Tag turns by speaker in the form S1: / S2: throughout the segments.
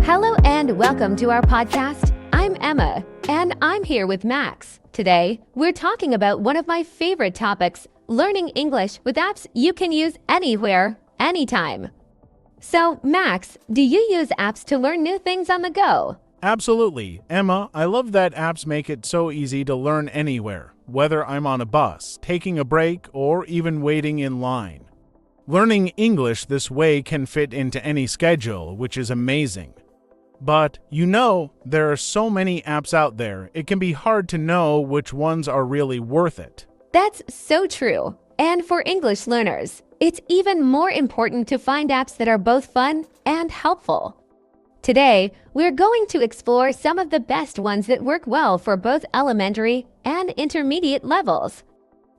S1: Hello and welcome to our podcast. I'm Emma, and I'm here with Max. Today, we're talking about one of my favorite topics, learning English with apps you can use anywhere, anytime. So, Max, do you use apps to learn new things on the go?
S2: Absolutely. Emma, I love that apps make it so easy to learn anywhere, whether I'm on a bus, taking a break, or even waiting in line. Learning English this way can fit into any schedule, which is amazing. But, there are so many apps out there, it can be hard to know which ones are really worth it.
S1: That's so true. And for English learners, it's even more important to find apps that are both fun and helpful. Today, we're going to explore some of the best ones that work well for both elementary and intermediate levels.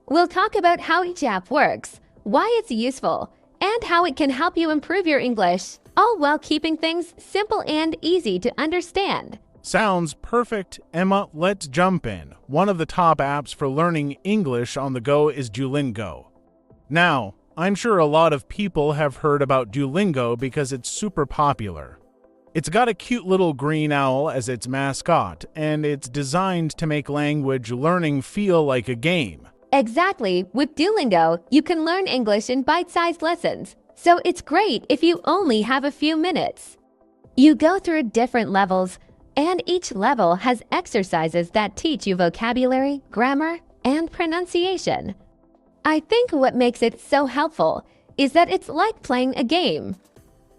S1: We'll talk about how each app works, why it's useful, and how it can help you improve your English, all while keeping things simple and easy to understand.
S2: Sounds perfect. Emma, let's jump in. One of the top apps for learning English on the go is Duolingo. Now, I'm sure a lot of people have heard about Duolingo because it's super popular. It's got a cute little green owl as its mascot, and it's designed to make language learning feel like a game.
S1: Exactly. With Duolingo, you can learn English in bite-sized lessons, so it's great if you only have a few minutes. You go through different levels, and each level has exercises that teach you vocabulary, grammar, and pronunciation. I think what makes it so helpful is that it's like playing a game.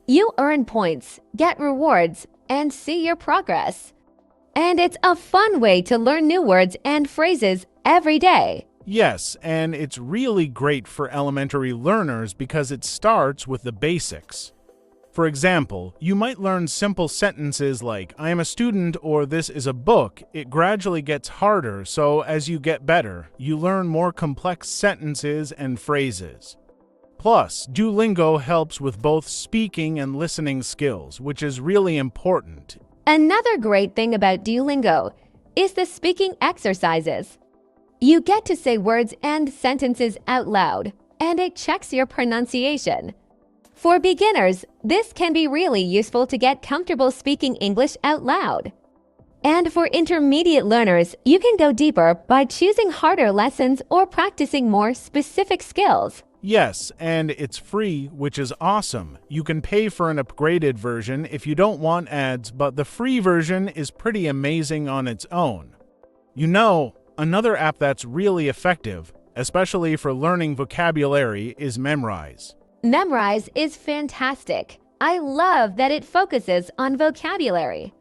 S1: You earn points, get rewards, and see your progress. And it's a fun way to learn new words and phrases every day.
S2: Yes, and it's really great for elementary learners because it starts with the basics. For example, you might learn simple sentences like, I am a student or this is a book. It gradually gets harder, so as you get better, you learn more complex sentences and phrases. Plus, Duolingo helps with both speaking and listening skills, which is really important.
S1: Another great thing about Duolingo is the speaking exercises. You get to say words and sentences out loud, and it checks your pronunciation. For beginners, this can be really useful to get comfortable speaking English out loud. And for intermediate learners, you can go deeper by choosing harder lessons or practicing more specific skills.
S2: Yes, and it's free, which is awesome. You can pay for an upgraded version if you don't want ads, but the free version is pretty amazing on its own. Another app that's really effective, especially for learning vocabulary, is Memrise.
S1: Memrise is fantastic. I love that it focuses on vocabulary.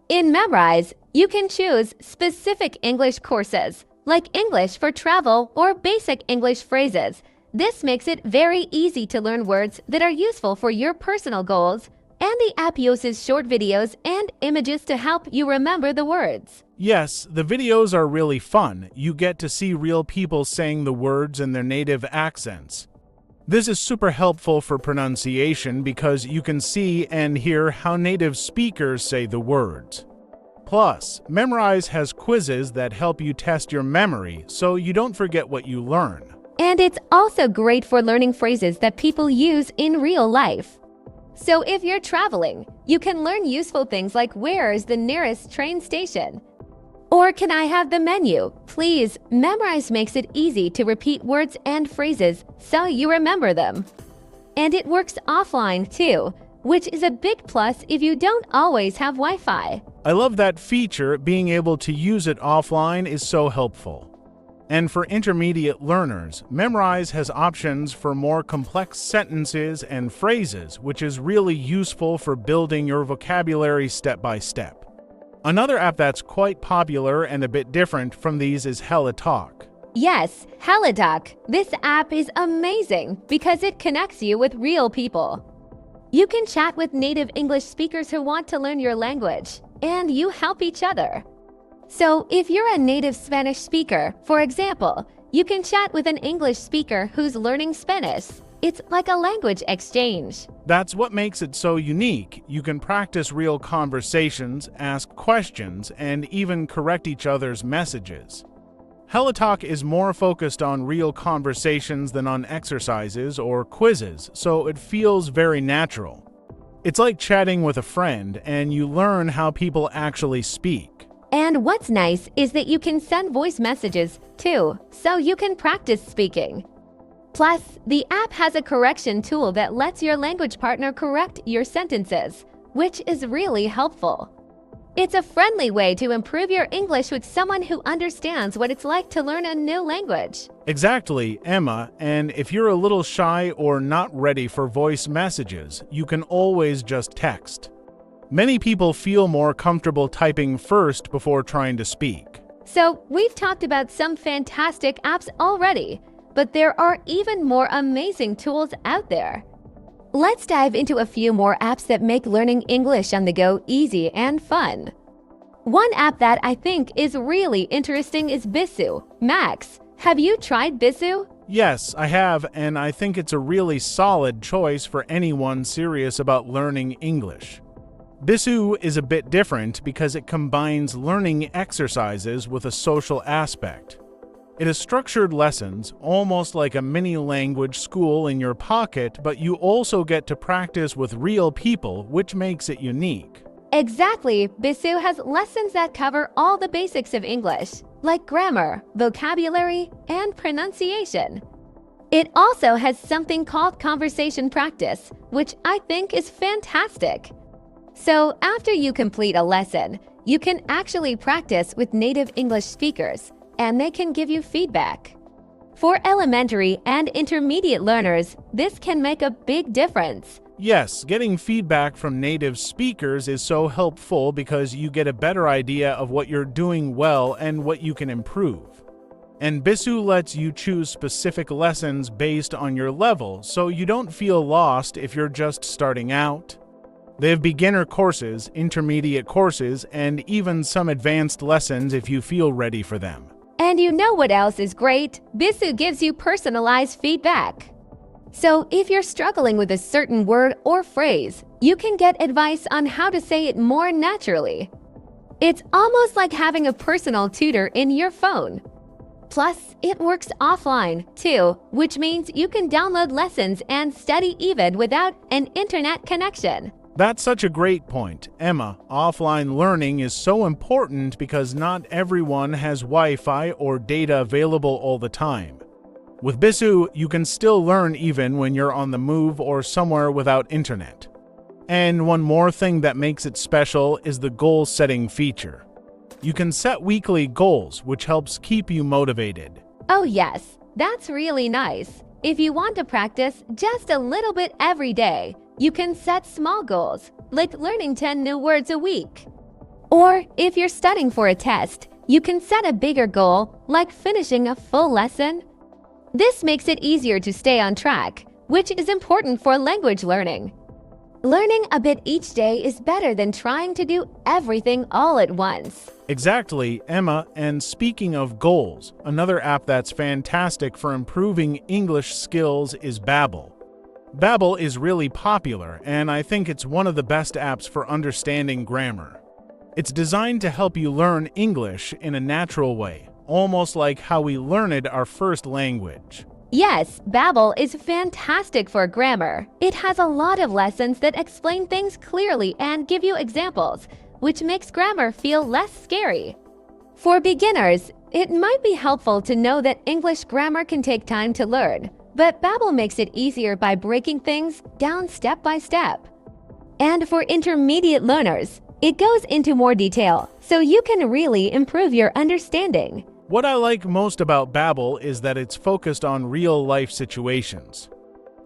S1: In Memrise, you can choose specific English courses, like English for travel or basic English phrases. This makes it very easy to learn words that are useful for your personal goals, and the app uses short videos and images to help you remember the words.
S2: Yes, the videos are really fun. You get to see real people saying the words in their native accents. This is super helpful for pronunciation because you can see and hear how native speakers say the words. Plus, Memrise has quizzes that help you test your memory so you don't forget what you learn.
S1: And it's also great for learning phrases that people use in real life. So if you're traveling, you can learn useful things like where is the nearest train station? Or can I have the menu? Please, Memrise makes it easy to repeat words and phrases so you remember them. And it works offline too, which is a big plus if you don't always have Wi-Fi.
S2: I love that feature. Being able to use it offline is so helpful. And for intermediate learners, Memrise has options for more complex sentences and phrases, which is really useful for building your vocabulary step by step. Another app that's quite popular and a bit different from these is HelloTalk.
S1: Yes, HelloTalk. This app is amazing because it connects you with real people. You can chat with native English speakers who want to learn your language, and you help each other. So if you're a native Spanish speaker, for example, you can chat with an English speaker who's learning Spanish. It's like a language exchange.
S2: That's what makes it so unique. You can practice real conversations, ask questions, and even correct each other's messages. HelloTalk is more focused on real conversations than on exercises or quizzes, so it feels very natural. It's like chatting with a friend, and you learn how people actually speak.
S1: And what's nice is that you can send voice messages too, so you can practice speaking. Plus, the app has a correction tool that lets your language partner correct your sentences, which is really helpful. It's a friendly way to improve your English with someone who understands what it's like to learn a new language.
S2: Exactly, Emma, and if you're a little shy or not ready for voice messages, you can always just text. Many people feel more comfortable typing first before trying to speak.
S1: So, we've talked about some fantastic apps already, but there are even more amazing tools out there. Let's dive into a few more apps that make learning English on the go easy and fun. One app that I think is really interesting is Bisu. Max, have you tried Bisu?
S2: Yes, I have, and I think it's a really solid choice for anyone serious about learning English. Bisu is a bit different because it combines learning exercises with a social aspect. It has structured lessons, almost like a mini language school in your pocket, but you also get to practice with real people, which makes it unique.
S1: Exactly, Bisu has lessons that cover all the basics of English, like grammar, vocabulary, and pronunciation. It also has something called conversation practice, which I think is fantastic. So after you complete a lesson, you can actually practice with native English speakers, and they can give you feedback. For elementary and intermediate learners, this can make a big difference.
S2: Yes, getting feedback from native speakers is so helpful because you get a better idea of what you're doing well and what you can improve. And Bisu lets you choose specific lessons based on your level, so you don't feel lost if you're just starting out. They have beginner courses, intermediate courses, and even some advanced lessons if you feel ready for them.
S1: And you know what else is great? Bisu gives you personalized feedback. So if you're struggling with a certain word or phrase, you can get advice on how to say it more naturally. It's almost like having a personal tutor in your phone. Plus, it works offline too, which means you can download lessons and study even without an internet connection.
S2: That's such a great point, Emma. Offline learning is so important because not everyone has Wi-Fi or data available all the time. With Bisu, you can still learn even when you're on the move or somewhere without internet. And one more thing that makes it special is the goal-setting feature. You can set weekly goals, which helps keep you motivated.
S1: Oh yes, that's really nice. If you want to practice just a little bit every day, you can set small goals, like learning 10 new words a week. Or if you're studying for a test, you can set a bigger goal, like finishing a full lesson. This makes it easier to stay on track, which is important for language learning. Learning a bit each day is better than trying to do everything all at once.
S2: Exactly, Emma. And speaking of goals, another app that's fantastic for improving English skills is Babbel. Babbel is really popular, and I think it's one of the best apps for understanding grammar. It's designed to help you learn English in a natural way, almost like how we learned our first language.
S1: Yes, Babbel is fantastic for grammar. It has a lot of lessons that explain things clearly and give you examples, which makes grammar feel less scary. For beginners, it might be helpful to know that English grammar can take time to learn, but Babbel makes it easier by breaking things down step by step. And for intermediate learners, it goes into more detail, so you can really improve your understanding.
S2: What I like most about Babbel is that it's focused on real-life situations.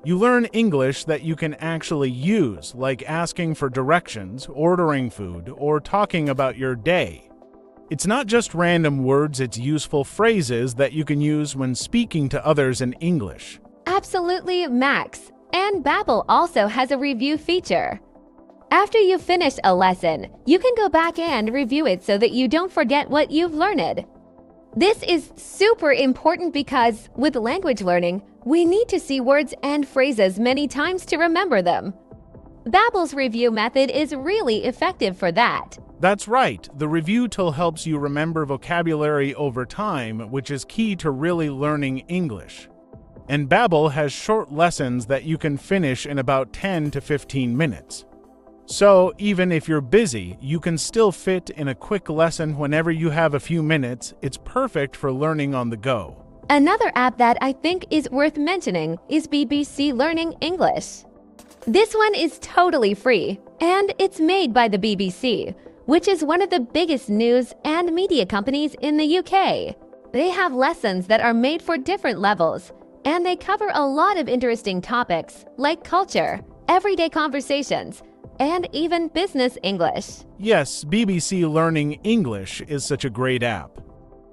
S2: You learn English that you can actually use, like asking for directions, ordering food, or talking about your day. It's not just random words, it's useful phrases that you can use when speaking to others in English.
S1: Absolutely, Max. And Babbel also has a review feature. After you finish a lesson, you can go back and review it so that you don't forget what you've learned. This is super important because, with language learning, we need to see words and phrases many times to remember them. Babbel's review method is really effective for that.
S2: That's right. The review tool helps you remember vocabulary over time, which is key to really learning English. And Babbel has short lessons that you can finish in about 10 to 15 minutes. So, even if you're busy, you can still fit in a quick lesson whenever you have a few minutes. It's perfect for learning on the go.
S1: Another app that I think is worth mentioning is BBC Learning English. This one is totally free, and it's made by the BBC, which is one of the biggest news and media companies in the UK. They have lessons that are made for different levels, and they cover a lot of interesting topics like culture, everyday conversations, and even business English.
S2: Yes, BBC Learning English is such a great app.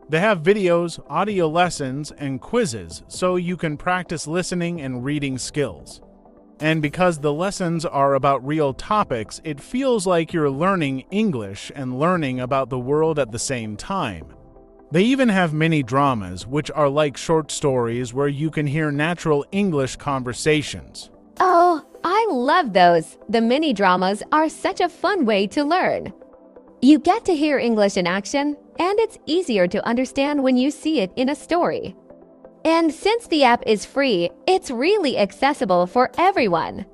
S2: They have videos, audio lessons, and quizzes so you can practice listening and reading skills. And because the lessons are about real topics, it feels like you're learning English and learning about the world at the same time. They even have mini dramas, which are like short stories where you can hear natural English conversations.
S1: Oh, I love those! The mini dramas are such a fun way to learn. You get to hear English in action, and it's easier to understand when you see it in a story. And since the app is free, it's really accessible for everyone.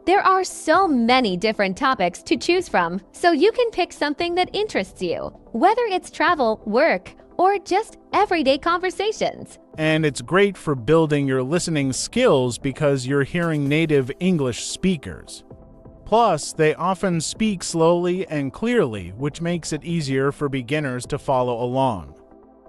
S1: There are so many different topics to choose from, so you can pick something that interests you, whether it's travel, work, or just everyday conversations.
S2: And it's great for building your listening skills because you're hearing native English speakers. Plus, they often speak slowly and clearly, which makes it easier for beginners to follow along.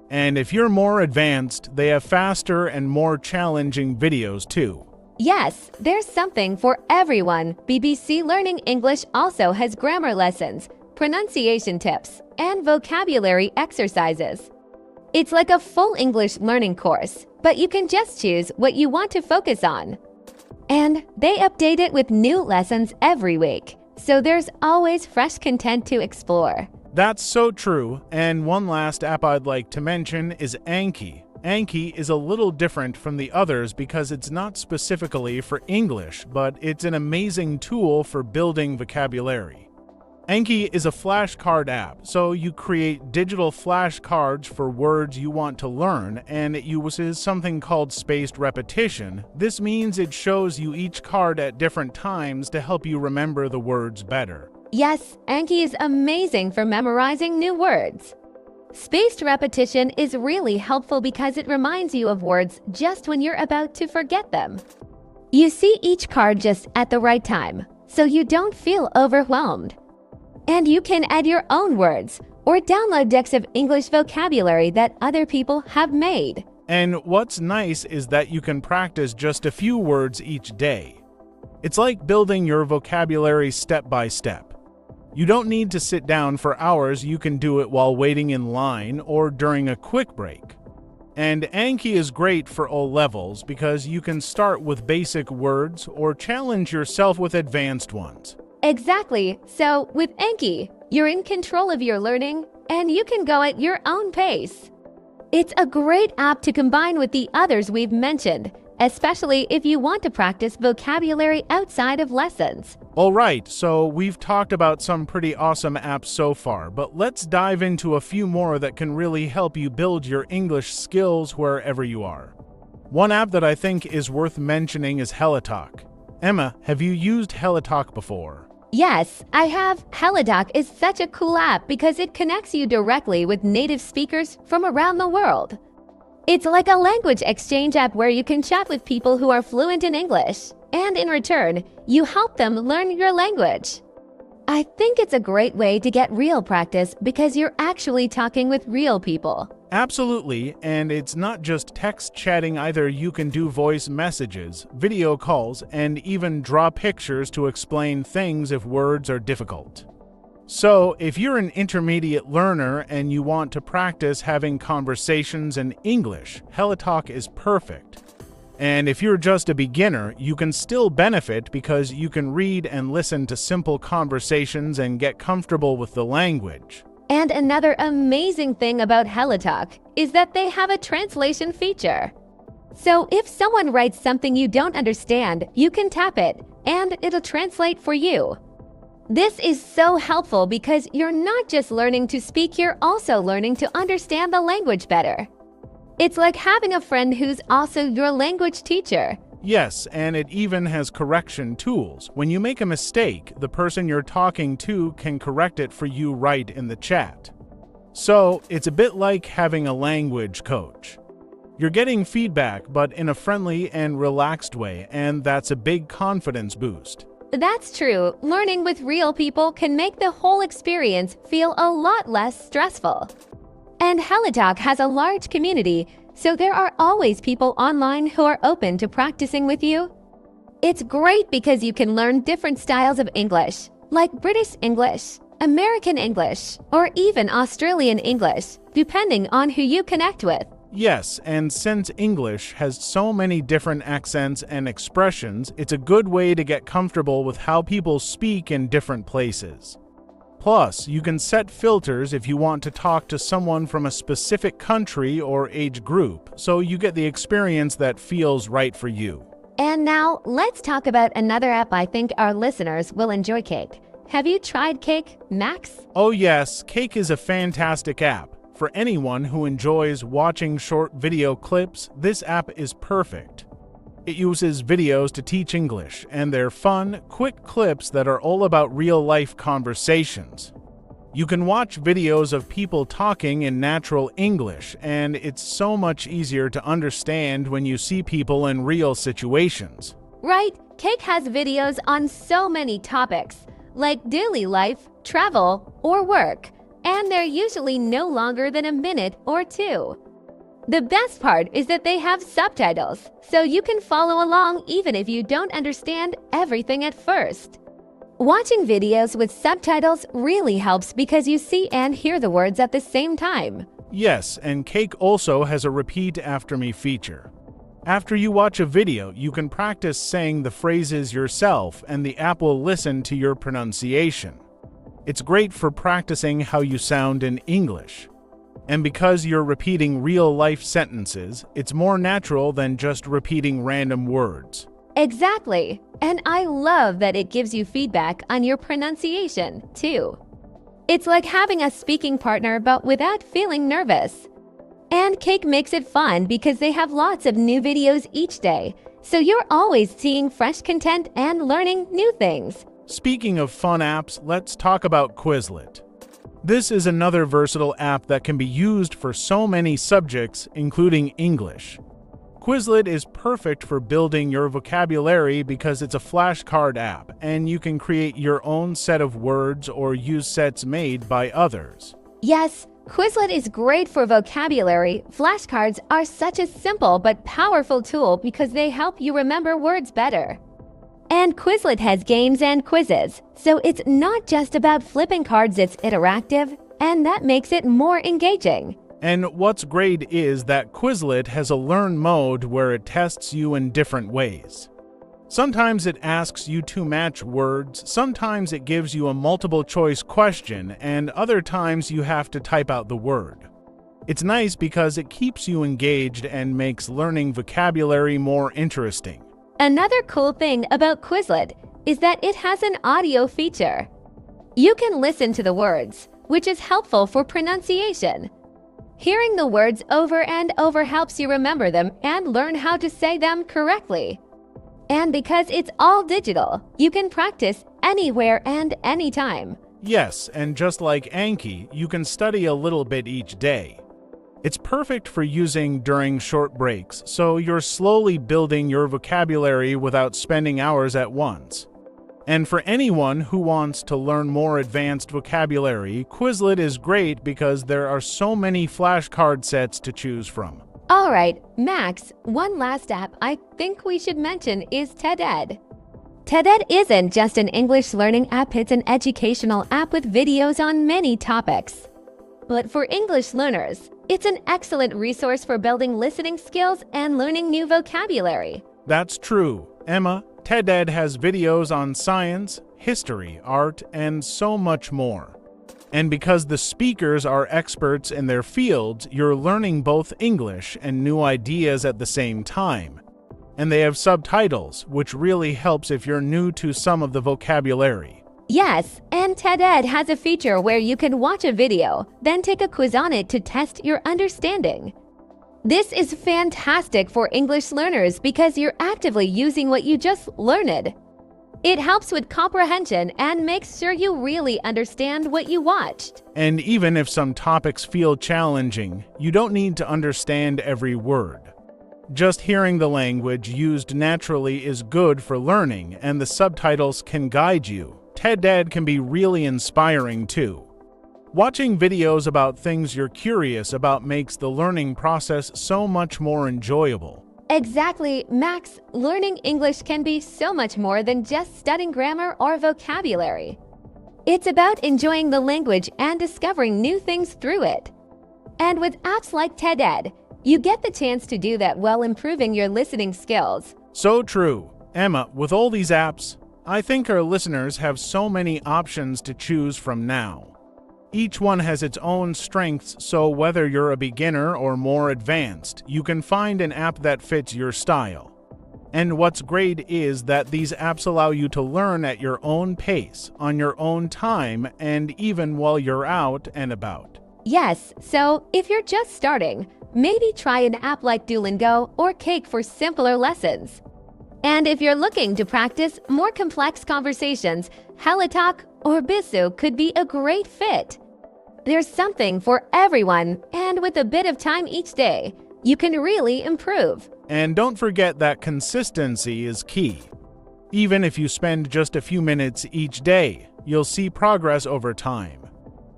S2: And if you're more advanced, they have faster and more challenging videos too.
S1: Yes, there's something for everyone. BBC Learning English also has grammar lessons, pronunciation tips, and vocabulary exercises. It's like a full English learning course, but you can just choose what you want to focus on. And they update it with new lessons every week, so there's always fresh content to explore.
S2: That's so true, and one last app I'd like to mention is Anki. Anki is a little different from the others because it's not specifically for English, but it's an amazing tool for building vocabulary. Anki is a flashcard app, so you create digital flashcards for words you want to learn, and it uses something called spaced repetition. This means it shows you each card at different times to help you remember the words better.
S1: Yes, Anki is amazing for memorizing new words. Spaced repetition is really helpful because it reminds you of words just when you're about to forget them. You see each card just at the right time, so you don't feel overwhelmed. And you can add your own words or download decks of English vocabulary that other people have made.
S2: And what's nice is that you can practice just a few words each day. It's like building your vocabulary step by step. You don't need to sit down for hours, you can do it while waiting in line or during a quick break. And Anki is great for all levels because you can start with basic words or challenge yourself with advanced ones.
S1: Exactly. So with Anki, you're in control of your learning and you can go at your own pace. It's a great app to combine with the others we've mentioned, especially if you want to practice vocabulary outside of lessons.
S2: All right, so we've talked about some pretty awesome apps so far, but let's dive into a few more that can really help you build your English skills wherever you are. One app that I think is worth mentioning is HelloTalk. Emma, have you used HelloTalk before?
S1: Yes, I have. HelloTalk is such a cool app because it connects you directly with native speakers from around the world. It's like a language exchange app where you can chat with people who are fluent in English, and in return, you help them learn your language. I think it's a great way to get real practice because you're actually talking with real people.
S2: Absolutely, and it's not just text chatting either. You can do voice messages, video calls, and even draw pictures to explain things if words are difficult. So, if you're an intermediate learner and you want to practice having conversations in English, HelloTalk is perfect. And if you're just a beginner, you can still benefit because you can read and listen to simple conversations and get comfortable with the language.
S1: And another amazing thing about HelloTalk is that they have a translation feature. So if someone writes something you don't understand, you can tap it, and it'll translate for you. This is so helpful because you're not just learning to speak, you're also learning to understand the language better. It's like having a friend who's also your language teacher.
S2: Yes, and it even has correction tools. When you make a mistake, the person you're talking to can correct it for you right in the chat. So, it's a bit like having a language coach. You're getting feedback, but in a friendly and relaxed way, and that's a big confidence boost.
S1: That's true. Learning with real people can make the whole experience feel a lot less stressful. And HelloTalk has a large community, so there are always people online who are open to practicing with you. It's great because you can learn different styles of English, like British English, American English, or even Australian English, depending on who you connect with.
S2: Yes, and since English has so many different accents and expressions, it's a good way to get comfortable with how people speak in different places. Plus, you can set filters if you want to talk to someone from a specific country or age group, so you get the experience that feels right for you.
S1: And now, let's talk about another app I think our listeners will enjoy, Cake. Have you tried Cake, Max?
S2: Oh yes, Cake is a fantastic app. For anyone who enjoys watching short video clips, this app is perfect. It uses videos to teach English, and they're fun, quick clips that are all about real-life conversations. You can watch videos of people talking in natural English, and it's so much easier to understand when you see people in real situations.
S1: Right, Cake has videos on so many topics, like daily life, travel, or work, and they're usually no longer than a minute or two. The best part is that they have subtitles, so you can follow along even if you don't understand everything at first. Watching videos with subtitles really helps because you see and hear the words at the same time.
S2: Yes, and Cake also has a repeat after me feature. After you watch a video, you can practice saying the phrases yourself, and the app will listen to your pronunciation. It's great for practicing how you sound in English. And because you're repeating real-life sentences, it's more natural than just repeating random words.
S1: Exactly. And I love that it gives you feedback on your pronunciation, too. It's like having a speaking partner but without feeling nervous. And Cake makes it fun because they have lots of new videos each day, so you're always seeing fresh content and learning new things.
S2: Speaking of fun apps, let's talk about Quizlet. This is another versatile app that can be used for so many subjects, including English. Quizlet is perfect for building your vocabulary because it's a flashcard app, and you can create your own set of words or use sets made by others.
S1: Yes, Quizlet is great for vocabulary. Flashcards are such a simple but powerful tool because they help you remember words better. And Quizlet has games and quizzes, so it's not just about flipping cards, it's interactive, and that makes it more engaging.
S2: And what's great is that Quizlet has a learn mode where it tests you in different ways. Sometimes it asks you to match words, sometimes it gives you a multiple choice question, and other times you have to type out the word. It's nice because it keeps you engaged and makes learning vocabulary more interesting.
S1: Another cool thing about Quizlet is that it has an audio feature. You can listen to the words, which is helpful for pronunciation. Hearing the words over and over helps you remember them and learn how to say them correctly. And because it's all digital, you can practice anywhere and anytime.
S2: Yes, and just like Anki, you can study a little bit each day. It's perfect for using during short breaks, so you're slowly building your vocabulary without spending hours at once. And for anyone who wants to learn more advanced vocabulary, Quizlet is great because there are so many flashcard sets to choose from.
S1: All right, Max, one last app I think we should mention is TED-Ed. TED-Ed isn't just an English learning app, it's an educational app with videos on many topics. But for English learners, it's an excellent resource for building listening skills and learning new vocabulary.
S2: That's true, Emma. TED-Ed has videos on science, history, art, and so much more. And because the speakers are experts in their fields, you're learning both English and new ideas at the same time. And they have subtitles, which really helps if you're new to some of the vocabulary.
S1: Yes, and TED-Ed has a feature where you can watch a video, then take a quiz on it to test your understanding. This is fantastic for English learners because you're actively using what you just learned. It helps with comprehension and makes sure you really understand what you watched.
S2: And even if some topics feel challenging, you don't need to understand every word. Just hearing the language used naturally is good for learning, and the subtitles can guide you. TED can be really inspiring too. Watching videos about things you're curious about makes the learning process so much more enjoyable.
S1: Exactly, Max. Learning English can be so much more than just studying grammar or vocabulary. It's about enjoying the language and discovering new things through it. And with apps like TED, you get the chance to do that while improving your listening skills.
S2: So true. Emma, with all these apps, I think our listeners have so many options to choose from now. Each one has its own strengths, so whether you're a beginner or more advanced, you can find an app that fits your style. And what's great is that these apps allow you to learn at your own pace, on your own time, and even while you're out and about.
S1: Yes, so if you're just starting, maybe try an app like Duolingo or Cake for simpler lessons. And if you're looking to practice more complex conversations, HelloTalk or Bisu could be a great fit. There's something for everyone, and with a bit of time each day, you can really improve.
S2: And don't forget that consistency is key. Even if you spend just a few minutes each day, you'll see progress over time.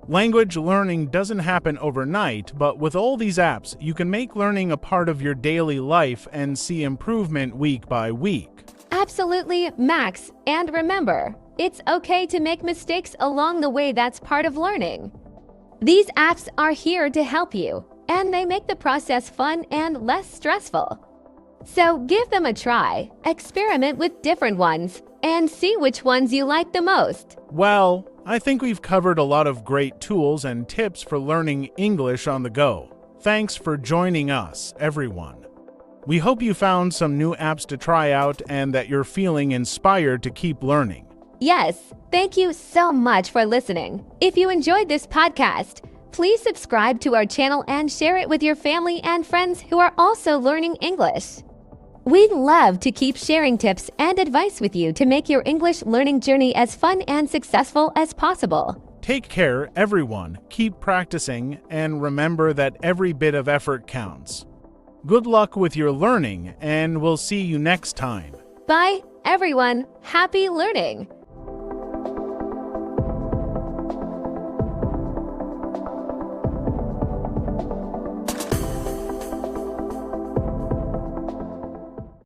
S2: Language learning doesn't happen overnight, but with all these apps, you can make learning a part of your daily life and see improvement week by week.
S1: Absolutely, Max. And remember, it's okay to make mistakes along the way. That's part of learning. These apps are here to help you, and they make the process fun and less stressful. So give them a try, experiment with different ones, and see which ones you like the most.
S2: Well, I think we've covered a lot of great tools and tips for learning English on the go. Thanks for joining us, everyone. We hope you found some new apps to try out and that you're feeling inspired to keep learning.
S1: Yes, thank you so much for listening. If you enjoyed this podcast, please subscribe to our channel and share it with your family and friends who are also learning English. We'd love to keep sharing tips and advice with you to make your English learning journey as fun and successful as possible.
S2: Take care, everyone. Keep practicing, and remember that every bit of effort counts. Good luck with your learning, and we'll see you next time.
S1: Bye, everyone. Happy learning!